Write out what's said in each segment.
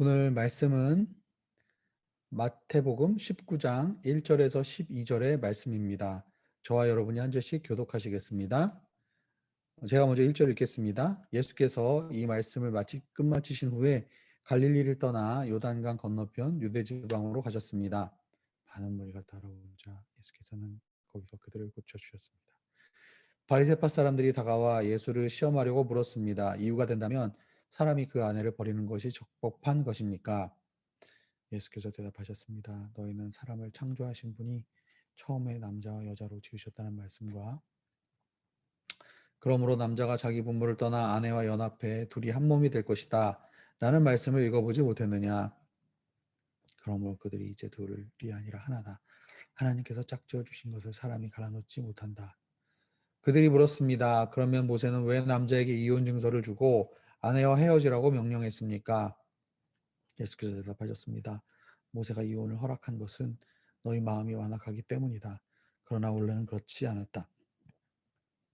오늘 말씀은 마태복음 19장 1절에서 12절의 말씀입니다. 저와 여러분이 한 절씩 교독하시겠습니다. 제가 먼저 1절 읽겠습니다. 예수께서 이 말씀을 끝마치신 후에 갈릴리를 떠나 요단강 건너편 유대 지방으로 가셨습니다. 많은 무리가 따라오자 예수께서는 거기서 그들을 고쳐주셨습니다. 바리새파 사람들이 다가와 예수를 시험하려고 물었습니다. 이유가 된다면 사람이 그 아내를 버리는 것이 적법한 것입니까? 예수께서 대답하셨습니다. 너희는 사람을 창조하신 분이 처음에 남자와 여자로 지으셨다는 말씀과 그러므로 남자가 자기 부모를 떠나 아내와 연합해 둘이 한 몸이 될 것이다 라는 말씀을 읽어보지 못했느냐. 그러므로 그들이 이제 둘이 아니라 하나다. 하나님께서 짝지어 주신 것을 사람이 갈라놓지 못한다. 그들이 물었습니다. 그러면 모세는 왜 남자에게 이혼 증서를 주고 아내와 헤어지라고 명령했습니까? 예수께서 대답하셨습니다. 모세가 이혼을 허락한 것은 너희 마음이 완악하기 때문이다. 그러나 원래는 그렇지 않았다.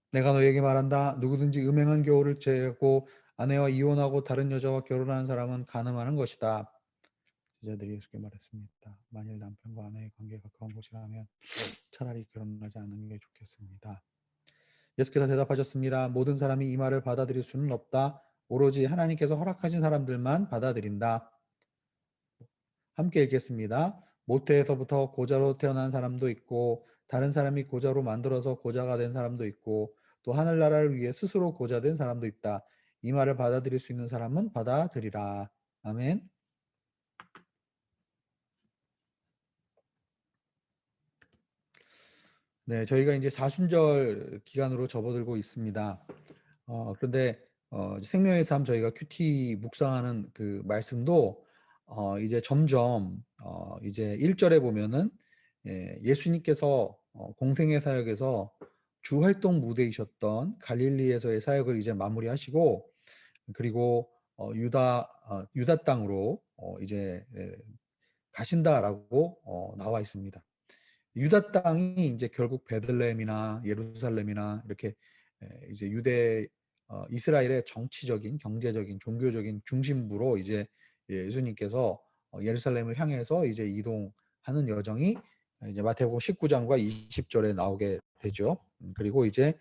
내가 너에게 말한다. 누구든지 음행한 교우를 제하고 아내와 이혼하고 다른 여자와 결혼하는 사람은 간음하는 것이다. 제자들이 예수께 말했습니다. 만일 남편과 아내의 관계가 가까운 것이라면 차라리 결혼하지 않는 게 좋겠습니다. 예수께서 대답하셨습니다. 모든 사람이 이 말을 받아들일 수는 없다. 오로지 하나님께서 허락하신 사람들만 받아들인다. 함께 읽겠습니다. 모태에서부터 고자로 태어난 사람도 있고 다른 사람이 고자로 만들어서 고자가 된 사람도 있고 또 하늘나라를 위해 스스로 고자 된 사람도 있다. 이 말을 받아들일 수 있는 사람은 받아들이라. 아멘. 네, 저희가 이제 사순절 기간으로 접어들고 있습니다. 그런데 생명의 삶 저희가 큐티 묵상하는 그 말씀도 이제 점점 이제 1절에 보면은 예수님께서 공생의 사역에서 주 활동 무대이셨던 갈릴리에서의 사역을 이제 마무리하시고 그리고 유다 땅으로 이제 가신다라고 나와 있습니다. 유다 땅이 이제 결국 베들레헴이나 예루살렘이나 이렇게 이제 이스라엘의 정치적인, 경제적인, 종교적인 중심부로 이제 예수님께서 예루살렘을 향해서 이제 이동하는 여정이 이제 마태복음 19장과 20절에 나오게 되죠. 그리고 이제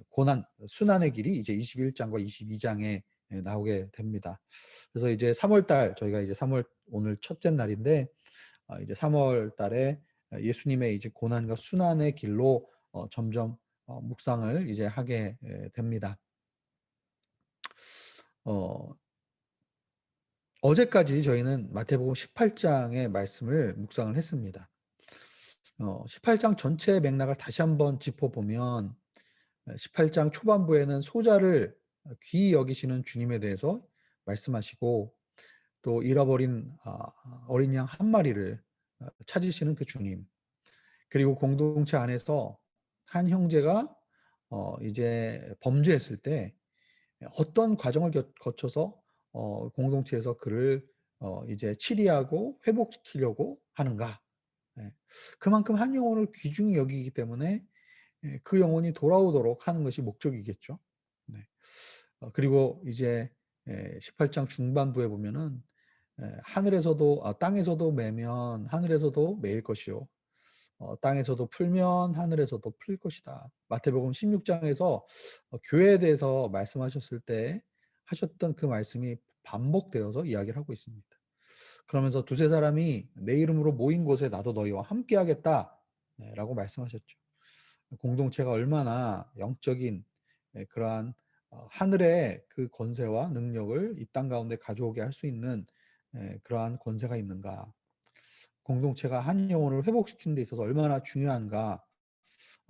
고난, 순환의 길이 이제 21장과 22장에 나오게 됩니다. 그래서 이제 3월 달 저희가 이제 3월 오늘 첫째 날인데 이제 3월 달에 예수님의 이제 고난과 순환의 길로 점점 묵상을 이제 하게 됩니다. 어제까지 저희는 마태복음 18장의 말씀을 묵상을 했습니다. 18장 전체의 맥락을 다시 한번 짚어보면 18장 초반부에는 소자를 귀히 여기시는 주님에 대해서 말씀하시고 또 잃어버린 어린 양 한 마리를 찾으시는 그 주님, 그리고 공동체 안에서 한 형제가 이제 범죄했을 때 어떤 과정을 거쳐서 공동체에서 그를 이제 치리하고 회복시키려고 하는가. 예. 그만큼 한 영혼을 귀중히 여기기 때문에 그 영혼이 돌아오도록 하는 것이 목적이겠죠. 네. 그리고 이제 18장 중반부에 보면은 하늘에서도 땅에서도 매면 하늘에서도 매일 것이요 땅에서도 풀면 하늘에서도 풀릴 것이다. 마태복음 16장에서 교회에 대해서 말씀하셨을 때 하셨던 그 말씀이 반복되어서 이야기를 하고 있습니다. 그러면서 두세 사람이 내 이름으로 모인 곳에 나도 너희와 함께 하겠다 라고 말씀하셨죠. 공동체가 얼마나 영적인 그러한 하늘의 그 권세와 능력을 이 땅 가운데 가져오게 할 수 있는 그러한 권세가 있는가. 공동체가 한 영혼을 회복시키는 데 있어서 얼마나 중요한가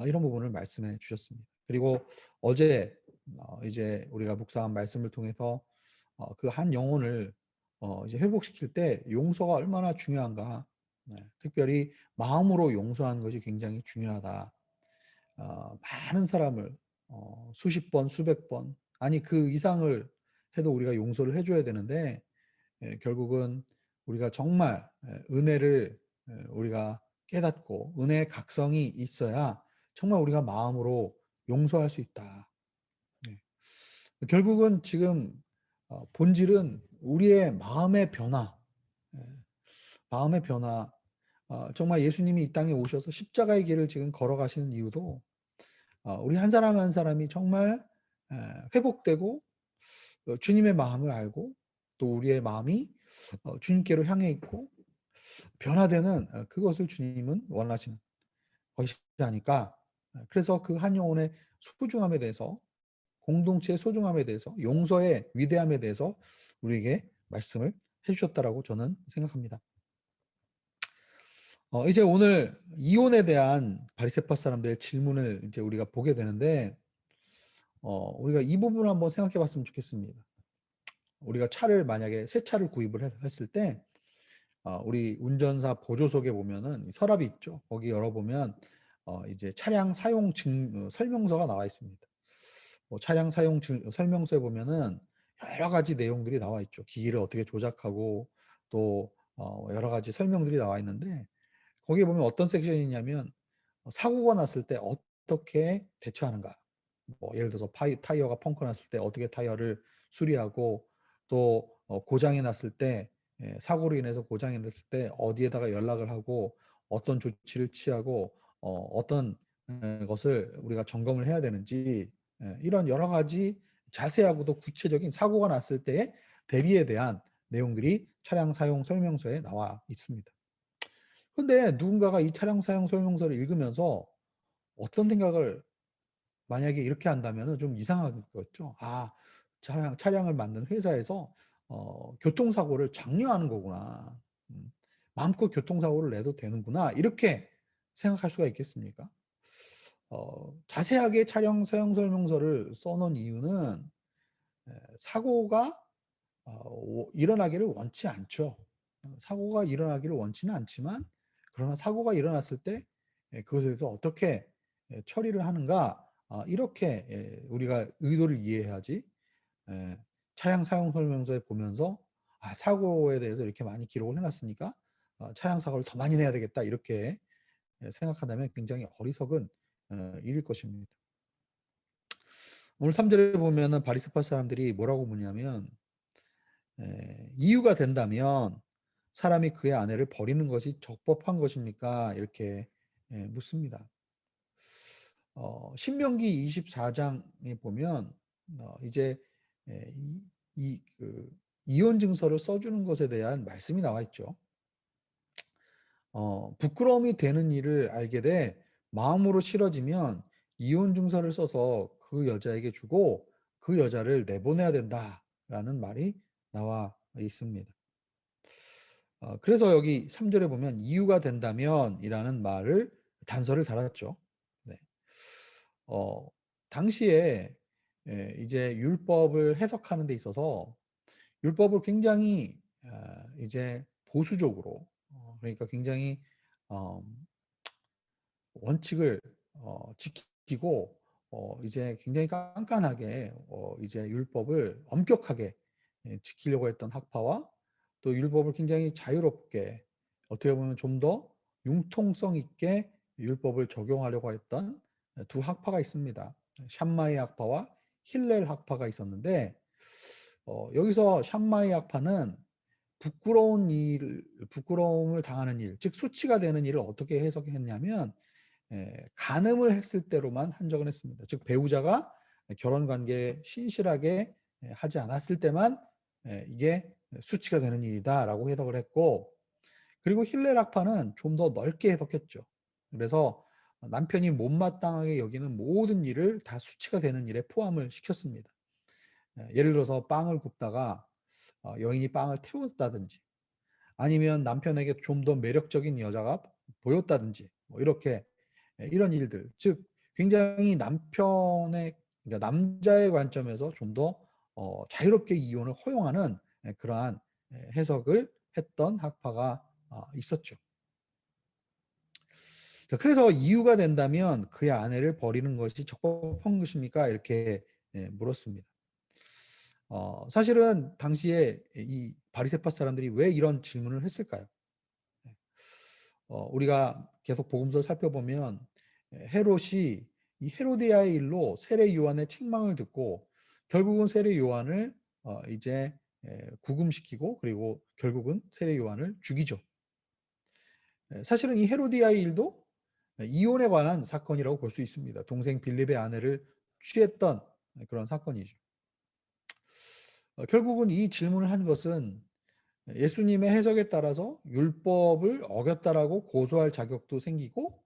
이런 부분을 말씀해 주셨습니다. 그리고 어제 이제 우리가 묵상한 말씀을 통해서 그 한 영혼을 이제 회복시킬 때 용서가 얼마나 중요한가. 네, 특별히 마음으로 용서하는 것이 굉장히 중요하다. 많은 사람을 수십 번, 수백 번, 아니 그 이상을 해도 우리가 용서를 해줘야 되는데 결국은 우리가 정말 은혜를 우리가 깨닫고 은혜의 각성이 있어야 정말 우리가 마음으로 용서할 수 있다. 네. 결국은 지금 본질은 우리의 마음의 변화, 예, 마음의 변화. 정말 예수님이 이 땅에 오셔서 십자가의 길을 지금 걸어가시는 이유도 우리 한 사람 한 사람이 정말 회복되고 주님의 마음을 알고 또 우리의 마음이 주님께로 향해 있고 변화되는 그것을 주님은 원하시는 것이 아닐까. 그래서 그 한 영혼의 소중함에 대해서, 공동체의 소중함에 대해서, 용서의 위대함에 대해서 우리에게 말씀을 해주셨다라고 저는 생각합니다. 이제 오늘 이혼에 대한 바리새파 사람들의 질문을 이제 우리가 보게 되는데, 우리가 이 부분을 한번 생각해 봤으면 좋겠습니다. 우리가 차를 만약에 새 차를 구입을 했을 때, 우리 운전사 보조석에 보면은 서랍이 있죠. 거기 열어보면 이제 차량 사용 설명서가 나와 있습니다. 차량 사용 설명서에 보면은 여러 가지 내용들이 나와 있죠. 기기를 어떻게 조작하고 또 여러 가지 설명들이 나와 있는데 거기에 보면 어떤 섹션이 있냐면 사고가 났을 때 어떻게 대처하는가. 뭐 예를 들어서 타이어가 펑크 났을 때 어떻게 타이어를 수리하고 또 고장이 났을 때 사고로 인해서 고장이 났을 때 어디에다가 연락을 하고 어떤 조치를 취하고 어떤 것을 우리가 점검을 해야 되는지 이런 여러 가지 자세하고도 구체적인 사고가 났을 때의 대비에 대한 내용들이 차량 사용 설명서에 나와 있습니다. 근데 누군가가 이 차량 사용 설명서를 읽으면서 어떤 생각을 만약에 이렇게 한다면은 좀 이상한 거죠. 차량을 만든 회사에서 교통사고를 장려하는 거구나. 음, 마음껏 교통사고를 내도 되는구나. 이렇게 생각할 수가 있겠습니까? 자세하게 차량 사용 설명서를 써놓은 이유는 사고가 일어나기를 원치 않죠. 사고가 일어나기를 원치는 않지만 그러나 사고가 일어났을 때 그것에 대해서 어떻게 처리를 하는가 이렇게 우리가 의도를 이해해야지 차량 사용 설명서에 보면서 사고에 대해서 이렇게 많이 기록을 해놨으니까 차량 사고를 더 많이 내야 되겠다 이렇게 생각한다면 굉장히 어리석은 일일 것입니다. 오늘 3절에 보면은 바리새파 사람들이 뭐라고 묻냐면 이유가 된다면 사람이 그의 아내를 버리는 것이 적법한 것입니까? 이렇게 묻습니다. 신명기 24장에 보면 이제 그 이혼 증서를 써주는 것에 대한 말씀이 나와 있죠. 부끄러움이 되는 일을 알게 돼 마음으로 싫어지면 이혼 증서를 써서 그 여자에게 주고 그 여자를 내보내야 된다라는 말이 나와 있습니다. 그래서 여기 3절에 보면 이유가 된다면 이라는 말을 단서를 달았죠. 네. 당시에 이제 율법을 해석하는 데 있어서 율법을 굉장히 이제 보수적으로 그러니까 굉장히 어, 원칙을 지키고 이제 굉장히 깐깐하게 이제 율법을 엄격하게 지키려고 했던 학파와 또 율법을 굉장히 자유롭게 어떻게 보면 좀 더 융통성 있게 율법을 적용하려고 했던 두 학파가 있습니다. 샴마이 학파와 힐렐 학파가 있었는데 여기서 샴마이 학파는 부끄러움을 당하는 일, 즉 수치가 되는 일을 어떻게 해석했냐면 간음을 했을 때로만 한정을 했습니다. 즉 배우자가 결혼 관계에 신실하게 하지 않았을 때만 이게 수치가 되는 일이다라고 해석을 했고 그리고 힐렐 학파는 좀 더 넓게 해석했죠. 그래서 남편이 못마땅하게 여기는 모든 일을 다 수치가 되는 일에 포함을 시켰습니다. 예를 들어서 빵을 굽다가 여인이 빵을 태웠다든지 아니면 남편에게 좀 더 매력적인 여자가 보였다든지 뭐 이렇게 이런 일들 즉 굉장히 그러니까 남자의 관점에서 좀 더 자유롭게 이혼을 허용하는 그러한 해석을 했던 학파가 있었죠. 그래서 이유가 된다면 그의 아내를 버리는 것이 적법한 것입니까? 이렇게 물었습니다. 사실은 당시에 이 바리새파 사람들이 왜 이런 질문을 했을까요? 우리가 계속 복음서 살펴보면 헤롯이 이 헤로디아의 일로 세례 요한의 책망을 듣고 결국은 세례 요한을 이제 구금시키고 그리고 결국은 세례 요한을 죽이죠. 사실은 이 헤로디아의 일도 이혼에 관한 사건이라고 볼 수 있습니다. 동생 빌립의 아내를 취했던 그런 사건이죠. 결국은 이 질문을 한 것은 예수님의 해석에 따라서 율법을 어겼다라고 고소할 자격도 생기고,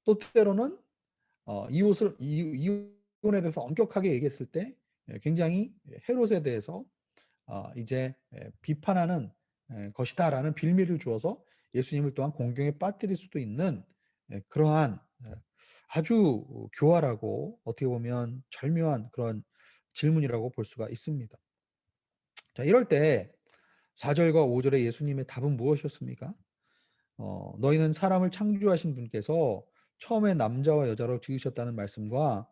또 때로는 이혼에 대해서 엄격하게 얘기했을 때 굉장히 헤롯에 대해서 이제 비판하는 것이다라는 빌미를 주어서 예수님을 또한 공경에 빠뜨릴 수도 있는 그러한 아주 교활하고 어떻게 보면 절묘한 그런 질문이라고 볼 수가 있습니다. 자, 이럴 때 4절과 5절의 예수님의 답은 무엇이었습니까? 너희는 사람을 창조하신 분께서 처음에 남자와 여자로 지으셨다는 말씀과,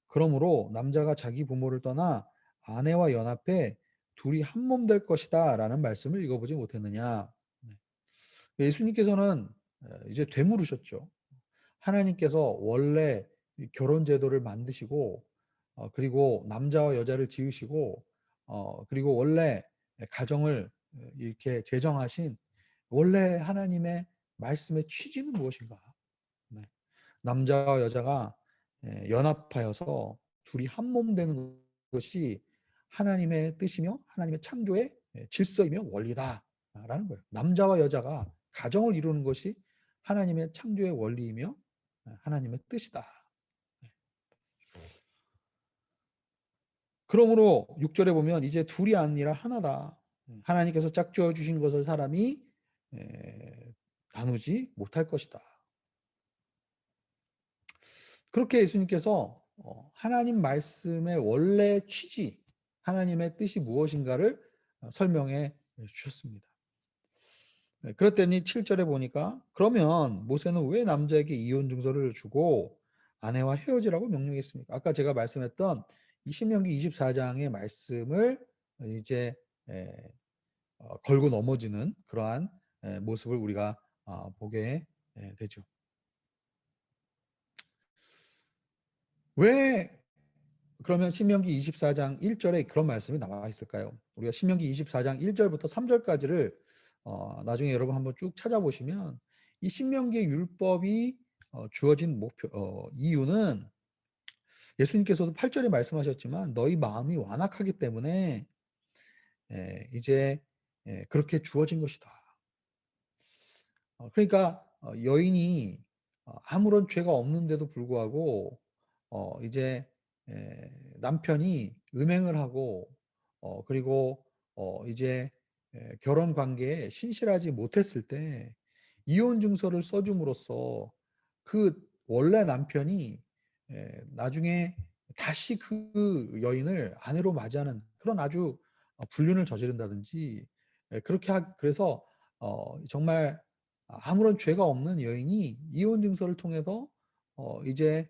그러므로 남자가 자기 부모를 떠나 아내와 연합해 둘이 한 몸 될 것이다 라는 말씀을 읽어보지 못했느냐. 예수님께서는 이제 되물으셨죠. 하나님께서 원래 결혼 제도를 만드시고 그리고 남자와 여자를 지으시고 그리고 원래 가정을 이렇게 제정하신 원래 하나님의 말씀의 취지는 무엇인가? 네. 남자와 여자가 연합하여서 둘이 한 몸 되는 것이 하나님의 뜻이며 하나님의 창조의 질서이며 원리다라는 거예요. 남자와 여자가 가정을 이루는 것이 하나님의 창조의 원리이며 하나님의 뜻이다. 그러므로 6절에 보면 이제 둘이 아니라 하나다. 하나님께서 짝지어 주신 것을 사람이 나누지 못할 것이다. 그렇게 예수님께서 하나님 말씀의 원래 취지, 하나님의 뜻이 무엇인가를 설명해 주셨습니다. 그랬더니 7절에 보니까 그러면 모세는 왜 남자에게 이혼 증서를 주고 아내와 헤어지라고 명령했습니까? 아까 제가 말씀했던 이 신명기 24장의 말씀을 이제 걸고 넘어지는 그러한 모습을 우리가 보게 되죠. 왜 그러면 신명기 24장 1절에 그런 말씀이 나와 있을까요? 우리가 신명기 24장 1절부터 3절까지를 나중에 여러분 한번 쭉 찾아보시면 이 신명기의 율법이 주어진 이유는 예수님께서도 8절에 말씀하셨지만 너희 마음이 완악하기 때문에 이제 그렇게 주어진 것이다. 그러니까 여인이 아무런 죄가 없는데도 불구하고 이제 남편이 음행을 하고 그리고 이제 결혼 관계에 신실하지 못했을 때 이혼 증서를 써줌으로써 그 원래 남편이 나중에 다시 그 여인을 아내로 맞이하는 그런 아주 불륜을 저지른다든지 그래서 정말 아무런 죄가 없는 여인이 이혼 증서를 통해서 이제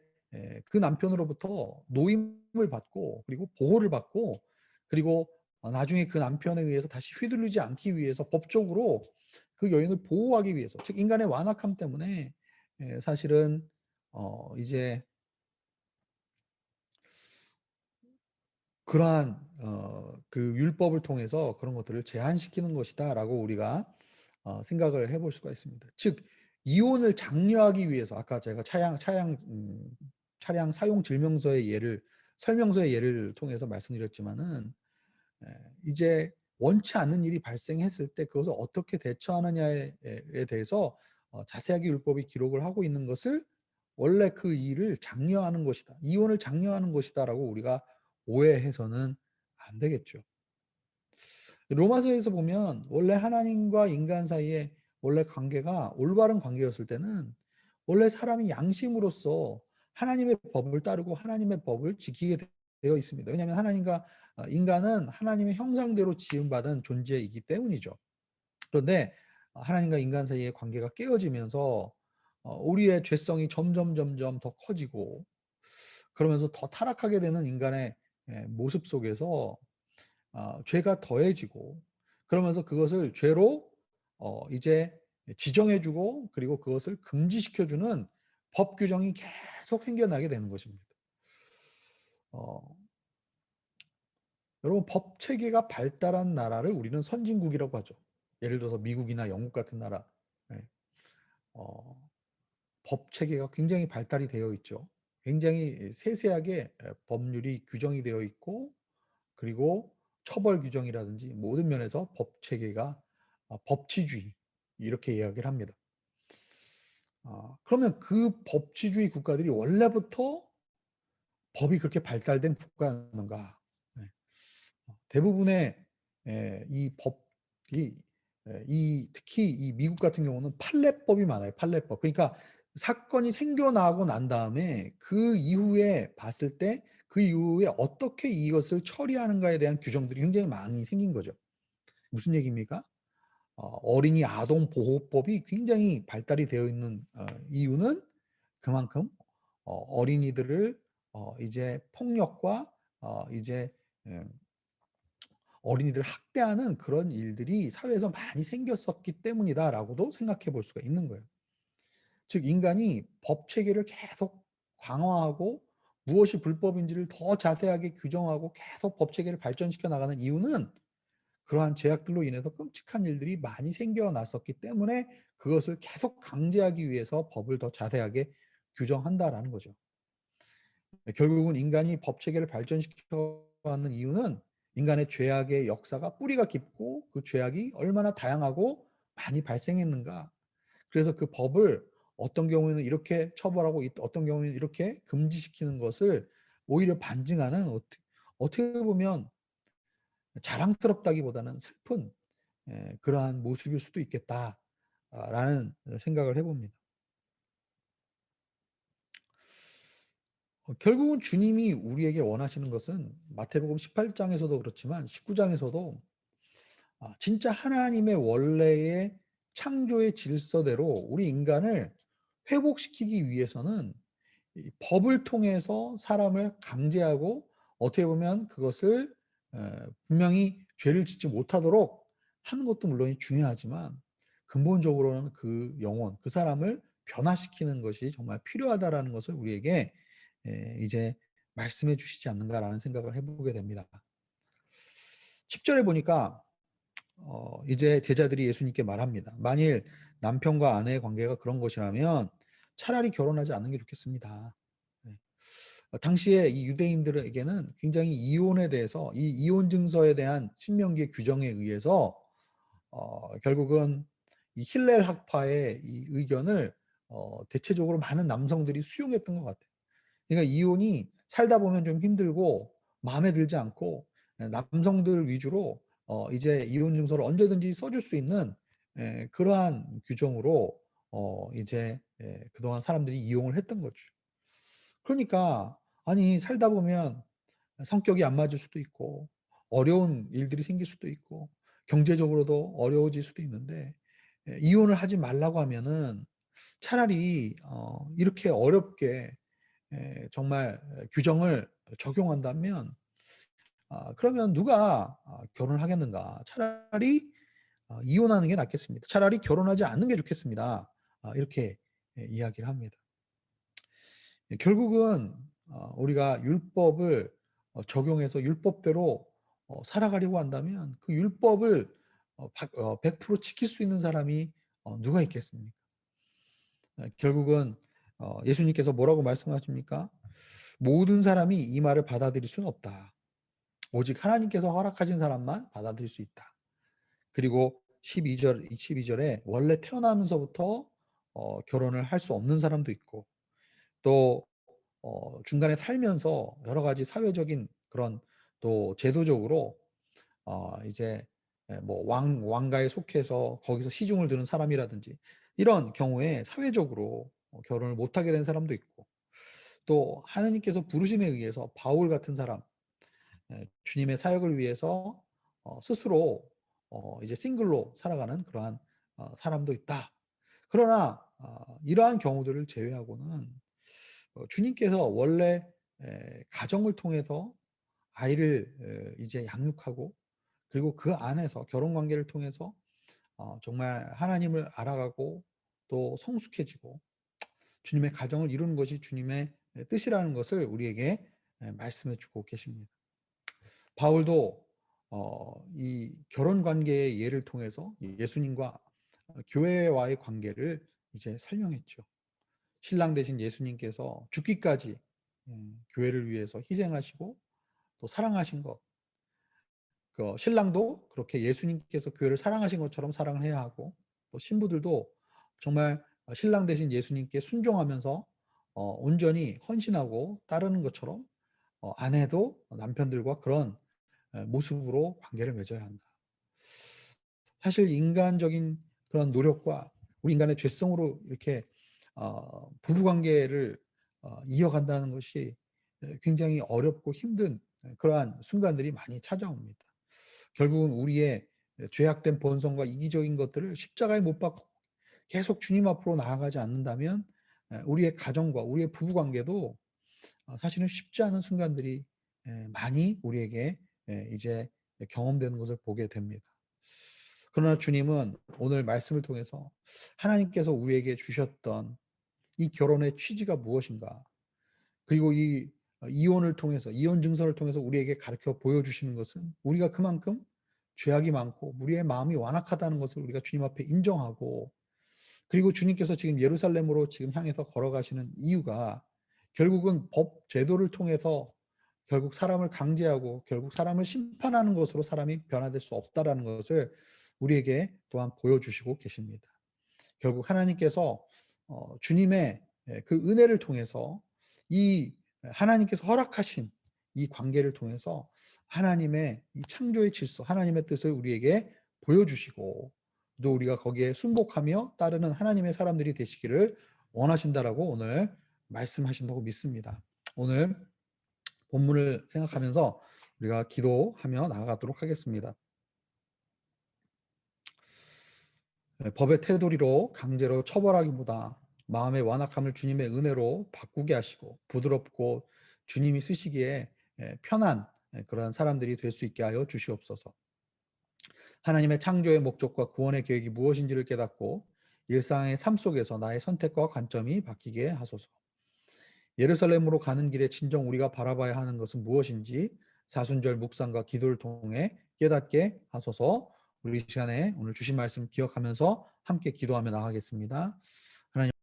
그 남편으로부터 노임을 받고 그리고 보호를 받고 그리고 나중에 그 남편에 의해서 다시 휘둘리지 않기 위해서 법적으로 그 여인을 보호하기 위해서, 즉 인간의 완악함 때문에 사실은 이제 그러한 그 율법을 통해서 그런 것들을 제한시키는 것이다라고 우리가 생각을 해볼 수가 있습니다. 즉 이혼을 장려하기 위해서 아까 제가 차량 사용 질명서의 예를 설명서의 예를 통해서 말씀드렸지만은 이제 원치 않는 일이 발생했을 때 그것을 어떻게 대처하느냐에 대해서 자세하게 율법이 기록을 하고 있는 것을 원래 그 일을 장려하는 것이다. 이혼을 장려하는 것이다라고 우리가 오해해서는 안 되겠죠. 로마서에서 보면 원래 하나님과 인간 사이에 원래 관계가 올바른 관계였을 때는 원래 사람이 양심으로서 하나님의 법을 따르고 하나님의 법을 지키게 되어 있습니다. 왜냐하면 하나님과 인간은 하나님의 형상대로 지음받은 존재이기 때문이죠. 그런데 하나님과 인간 사이의 관계가 깨어지면서 우리의 죄성이 점점 더 커지고 그러면서 더 타락하게 되는 인간의 모습 속에서 죄가 더해지고 그러면서 그것을 죄로 이제 지정해주고 그리고 그것을 금지시켜주는 법 규정이 계속 생겨나게 되는 것입니다. 어, 여러분 법 체계가 발달한 나라를 우리는 선진국이라고 하죠. 예를 들어서 미국이나 영국 같은 나라. 예. 법 체계가 굉장히 발달이 되어 있죠. 굉장히 세세하게 법률이 규정이 되어 있고 그리고 처벌 규정이라든지 모든 면에서 법 체계가 법치주의 이렇게 이야기를 합니다. 그러면 그 법치주의 국가들이 원래부터 법이 그렇게 발달된 국가였는가? 네. 대부분의 이 법이 특히 이 미국 같은 경우는 판례법이 많아요. 판례법. 그러니까 사건이 생겨나고 난 다음에 그 이후에 봤을 때 그 이후에 어떻게 이것을 처리하는가에 대한 규정들이 굉장히 많이 생긴 거죠. 무슨 얘기입니까? 어린이 아동 보호법이 굉장히 발달이 되어 있는 이유는 그만큼 어린이들을 이제 폭력과 이제 어린이들을 학대하는 그런 일들이 사회에서 많이 생겼었기 때문이다라고도 생각해 볼 수가 있는 거예요. 즉 인간이 법 체계를 계속 강화하고 무엇이 불법인지를 더 자세하게 규정하고 계속 법 체계를 발전시켜 나가는 이유는 그러한 제약들로 인해서 끔찍한 일들이 많이 생겨났었기 때문에 그것을 계속 강제하기 위해서 법을 더 자세하게 규정한다라는 거죠. 결국은 인간이 법 체계를 발전시켜 왔는 이유는 인간의 죄악의 역사가 뿌리가 깊고 그 죄악이 얼마나 다양하고 많이 발생했는가. 그래서 그 법을 어떤 경우에는 이렇게 처벌하고 어떤 경우에는 이렇게 금지시키는 것을 오히려 반증하는 어떻게 보면 자랑스럽다기보다는 슬픈 그러한 모습일 수도 있겠다라는 생각을 해봅니다. 결국은 주님이 우리에게 원하시는 것은 마태복음 18장에서도 그렇지만 19장에서도 진짜 하나님의 원래의 창조의 질서대로 우리 인간을 회복시키기 위해서는 이 법을 통해서 사람을 강제하고 어떻게 보면 그것을 분명히 죄를 짓지 못하도록 하는 것도 물론 중요하지만 근본적으로는 그 영혼, 그 사람을 변화시키는 것이 정말 필요하다라는 것을 우리에게 이제 말씀해 주시지 않는가라는 생각을 해보게 됩니다. 10절에 보니까 이제 제자들이 예수님께 말합니다. 만일 남편과 아내의 관계가 그런 것이라면 차라리 결혼하지 않는 게 좋겠습니다. 네. 당시에 이 유대인들에게는 굉장히 이혼에 대해서 이 이혼 증서에 대한 신명기의 규정에 의해서 결국은 이 힐렐 학파의 이 의견을 대체적으로 많은 남성들이 수용했던 것 같아요. 그러니까 이혼이 살다 보면 좀 힘들고 마음에 들지 않고 남성들 위주로 이제 이혼 증서를 언제든지 써줄 수 있는 그러한 규정으로 이제 그동안 사람들이 이용을 했던 거죠. 그러니까 아니 살다 보면 성격이 안 맞을 수도 있고 어려운 일들이 생길 수도 있고 경제적으로도 어려워질 수도 있는데 이혼을 하지 말라고 하면은 차라리 이렇게 어렵게 정말 규정을 적용한다면 그러면 누가 결혼을 하겠는가? 차라리 이혼하는 게 낫겠습니다. 차라리 결혼하지 않는 게 좋겠습니다. 이렇게 이야기를 합니다. 결국은 우리가 율법을 적용해서 율법대로 살아가려고 한다면 그 율법을 100% 지킬 수 있는 사람이 누가 있겠습니까? 결국은 예수님께서 뭐라고 말씀하십니까? 모든 사람이 이 말을 받아들일 수는 없다. 오직 하나님께서 허락하신 사람만 받아들일 수 있다. 그리고 12절에 원래 태어나면서부터 결혼을 할 수 없는 사람도 있고 또 중간에 살면서 여러 가지 사회적인 그런 또 제도적으로 이제 뭐 왕가에 속해서 거기서 시중을 드는 사람이라든지 이런 경우에 사회적으로 결혼을 못하게 된 사람도 있고 또 하나님께서 부르심에 의해서 바울 같은 사람 주님의 사역을 위해서 스스로 이제 싱글로 살아가는 그러한 사람도 있다. 그러나 이러한 경우들을 제외하고는 주님께서 원래 가정을 통해서 아이를 이제 양육하고 그리고 그 안에서 결혼 관계를 통해서 정말 하나님을 알아가고 또 성숙해지고 주님의 가정을 이루는 것이 주님의 뜻이라는 것을 우리에게 말씀해 주고 계십니다. 바울도 이 결혼 관계의 예를 통해서 예수님과 교회와의 관계를 이제 설명했죠. 신랑 되신 예수님께서 죽기까지 교회를 위해서 희생하시고 또 사랑하신 것, 그 신랑도 그렇게 예수님께서 교회를 사랑하신 것처럼 사랑을 해야 하고, 또 신부들도 정말 신랑 되신 예수님께 순종하면서 온전히 헌신하고 따르는 것처럼 아내도 남편들과 그런 모습으로 관계를 맺어야 한다. 사실 인간적인 그런 노력과 우리 인간의 죄성으로 이렇게 부부 관계를 이어간다는 것이 굉장히 어렵고 힘든 그러한 순간들이 많이 찾아옵니다. 결국은 우리의 죄악된 본성과 이기적인 것들을 십자가에 못 박고 계속 주님 앞으로 나아가지 않는다면 우리의 가정과 우리의 부부 관계도 사실은 쉽지 않은 순간들이 많이 우리에게 이제 경험되는 것을 보게 됩니다. 그러나 주님은 오늘 말씀을 통해서 하나님께서 우리에게 주셨던 이 결혼의 취지가 무엇인가, 그리고 이 이혼을 통해서, 이혼 증서를 통해서 우리에게 가르쳐 보여주시는 것은 우리가 그만큼 죄악이 많고 우리의 마음이 완악하다는 것을 우리가 주님 앞에 인정하고, 그리고 주님께서 지금 예루살렘으로 지금 향해서 걸어가시는 이유가 결국은 법 제도를 통해서 결국 사람을 강제하고 결국 사람을 심판하는 것으로 사람이 변화될 수 없다라는 것을 우리에게 또한 보여주시고 계십니다. 결국 하나님께서 주님의 그 은혜를 통해서 이 하나님께서 허락하신 이 관계를 통해서 하나님의 이 창조의 질서, 하나님의 뜻을 우리에게 보여주시고, 또 우리가 거기에 순복하며 따르는 하나님의 사람들이 되시기를 원하신다라고 오늘 말씀하신다고 믿습니다. 오늘 본문을 생각하면서 우리가 기도하며 나아가도록 하겠습니다. 법의 테두리로 강제로 처벌하기보다 마음의 완악함을 주님의 은혜로 바꾸게 하시고 부드럽고 주님이 쓰시기에 편한 그런 사람들이 될 수 있게 하여 주시옵소서. 하나님의 창조의 목적과 구원의 계획이 무엇인지를 깨닫고 일상의 삶 속에서 나의 선택과 관점이 바뀌게 하소서. 예루살렘으로 가는 길에 진정 우리가 바라봐야 하는 것은 무엇인지 사순절 묵상과 기도를 통해 깨닫게 하소서. 우리 시간에 오늘 주신 말씀 기억하면서 함께 기도하며 나가겠습니다. 하나님